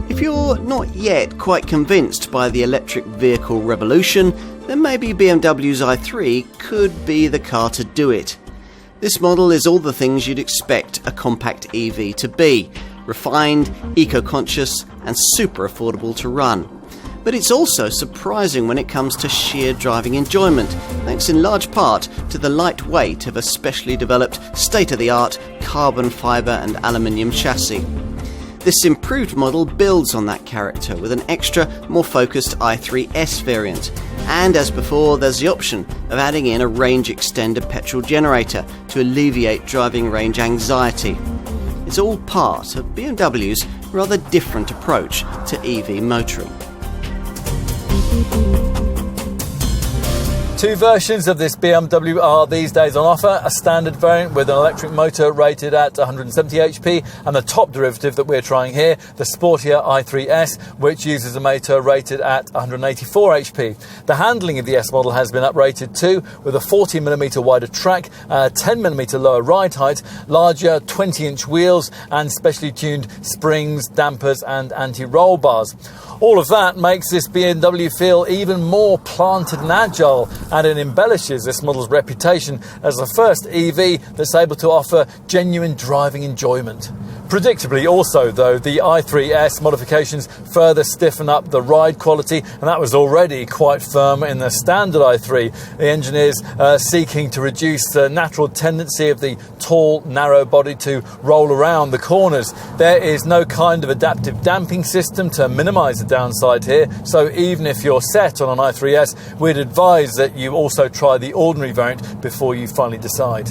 If you're not yet quite convinced by the electric vehicle revolution, then maybe BMW's i3 could be the car to do it. This model is all the things you'd expect a compact EV to be: refined, eco-conscious and super affordable to run. But it's also surprising when it comes to sheer driving enjoyment, thanks in large part to the light weight of a specially developed state-of-the-art carbon fibre and aluminium chassis. This improved model builds on that character with an extra, more focused i3S variant. And as before, there's the option of adding in a range extender petrol generator to alleviate driving range anxiety. It's all part of BMW's rather different approach to EV motoring. Two versions of this BMW are these days on offer: a standard variant with an electric motor rated at 170 HP, and the top derivative that we're trying here, the sportier i3S, which uses a motor rated at 184 HP. The handling of the S model has been uprated too, with a 40mm wider track, 10mm lower ride height, larger 20-inch wheels, and specially tuned springs, dampers and anti-roll bars. All of that makes this BMW feel even more planted and agile, and it embellishes this model's reputation as the first EV that's able to offer genuine driving enjoyment. Predictably also, though, the i3S modifications further stiffen up the ride quality, and that was already quite firm in the standard i3. The engineers seeking to reduce the natural tendency of the tall, narrow body to roll around the corners. There is no kind of adaptive damping system to minimise the downside here, so even if you're set on an i3S, we'd advise that you also try the ordinary variant before you finally decide.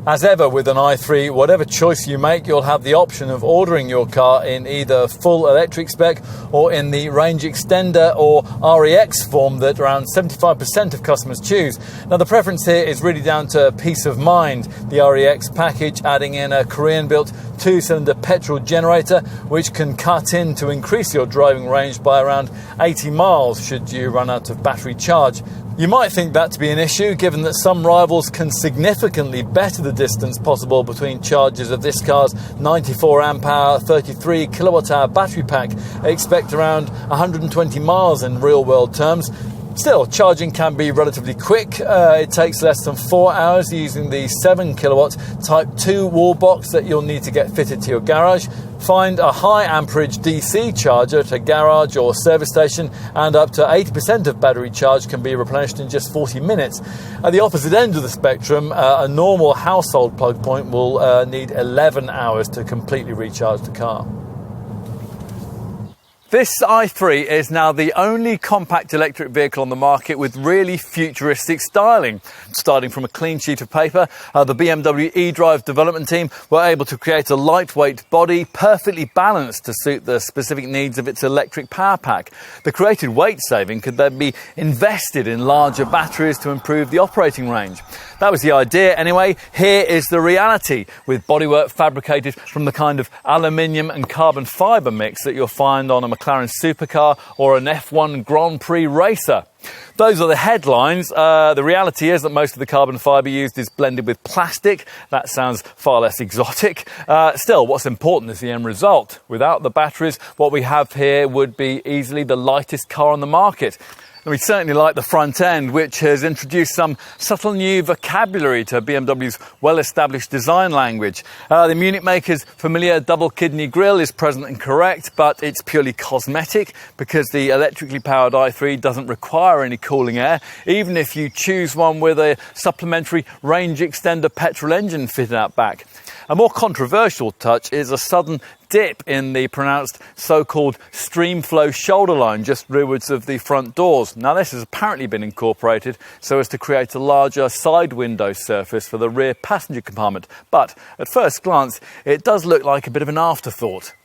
As ever with an i3, whatever choice you make, you'll have the option of ordering your car in either full electric spec or in the range extender or REX form that around 75% of customers choose. Now, the preference here is really down to peace of mind. The REX package adding in a Korean-built 2-cylinder petrol generator, which can cut in to increase your driving range by around 80 miles should you run out of battery charge. You might think that to be an issue, given that some rivals can significantly better the distance possible between charges of this car's 94 amp hour, 33 kilowatt hour battery pack. Expect around 120 miles in real world terms. Still, charging can be relatively quick. It takes less than 4 hours using the 7 kilowatt Type 2 wall box that you'll need to get fitted to your garage. Find a high amperage DC charger at a garage or service station, and up to 80% of battery charge can be replenished in just 40 minutes. At the opposite end of the spectrum, a normal household plug point will need 11 hours to completely recharge the car. This i3 is now the only compact electric vehicle on the market with really futuristic styling. Starting from a clean sheet of paper, the BMW eDrive development team were able to create a lightweight body perfectly balanced to suit the specific needs of its electric power pack. The created weight saving could then be invested in larger batteries to improve the operating range. That was the idea anyway. Here is the reality, with bodywork fabricated from the kind of aluminium and carbon fibre mix that you'll find on a McLaren supercar or an F1 Grand Prix racer. Those are the headlines. The reality is that most of the carbon fibre used is blended with plastic. That sounds far less exotic. Still, what's important is the end result. Without the batteries, what we have here would be easily the lightest car on the market. And we certainly like the front end, which has introduced some subtle new vocabulary to BMW's well-established design language. The Munich maker's familiar double kidney grille is present and correct, but it's purely cosmetic because the electrically powered i3 doesn't require any cooling air, even if you choose one with a supplementary range extender petrol engine fitted out back. A more controversial touch is a sudden dip in the pronounced so-called streamflow shoulder line just rearwards of the front doors. Now, this has apparently been incorporated so as to create a larger side window surface for the rear passenger compartment, but at first glance it does look like a bit of an afterthought.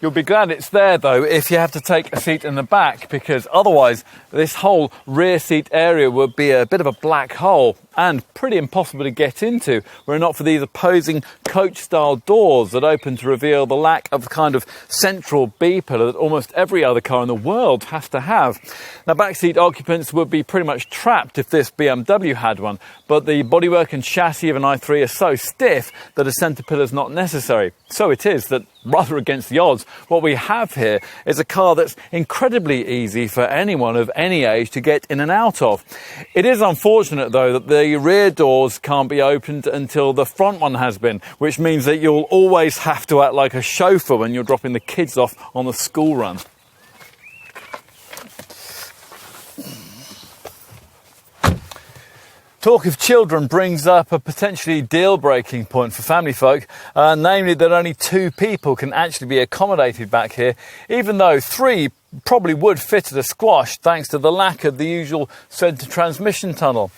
You'll be glad it's there, though, if you have to take a seat in the back, because otherwise this whole rear seat area would be a bit of a black hole. and pretty impossible to get into were it not for these opposing coach-style doors that open to reveal the lack of the kind of central B-pillar that almost every other car in the world has to have. Now, backseat occupants would be pretty much trapped if this BMW had one, but the bodywork and chassis of an i3 are so stiff that a centre pillar is not necessary. So it is that, rather against the odds, what we have here is a car that's incredibly easy for anyone of any age to get in and out of. It is unfortunate, though, that the rear doors can't be opened until the front one has been, which means that you'll always have to act like a chauffeur when you're dropping the kids off on the school run. Talk of children brings up a potentially deal-breaking point for family folk, namely that only 2 people can actually be accommodated back here, even though 3 probably would fit at a squash thanks to the lack of the usual centre transmission tunnel.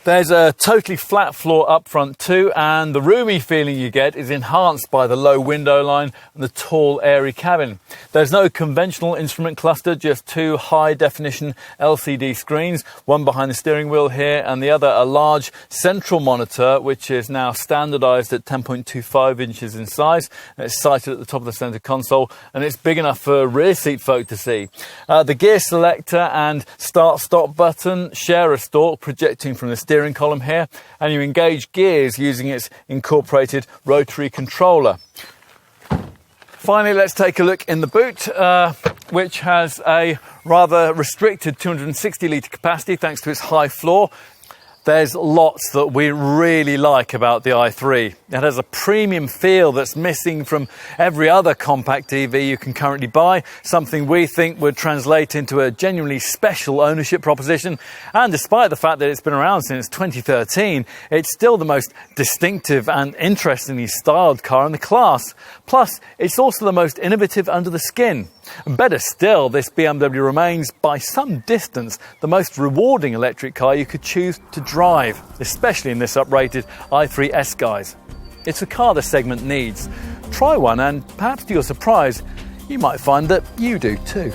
There's a totally flat floor up front too, and the roomy feeling you get is enhanced by the low window line and the tall, airy cabin. There's no conventional instrument cluster, just 2 high-definition LCD screens, one behind the steering wheel here and the other a large central monitor, which is now standardised at 10.25 inches in size. It's sited at the top of the centre console, and it's big enough for rear seat folk to see. The gear selector and start-stop button share a stalk projecting from the steering column here, and you engage gears using its incorporated rotary controller. Finally, let's take a look in the boot, which has a rather restricted 260 litre capacity thanks to its high floor. There's lots that we really like about the i3. It has a premium feel that's missing from every other compact EV you can currently buy, something we think would translate into a genuinely special ownership proposition. And despite the fact that it's been around since 2013, it's still the most distinctive and interestingly styled car in the class. Plus, it's also the most innovative under the skin. And better still, this BMW remains, by some distance, the most rewarding electric car you could choose to drive, especially in this uprated i3 S, guys. It's a car the segment needs. Try one and, perhaps to your surprise, you might find that you do too.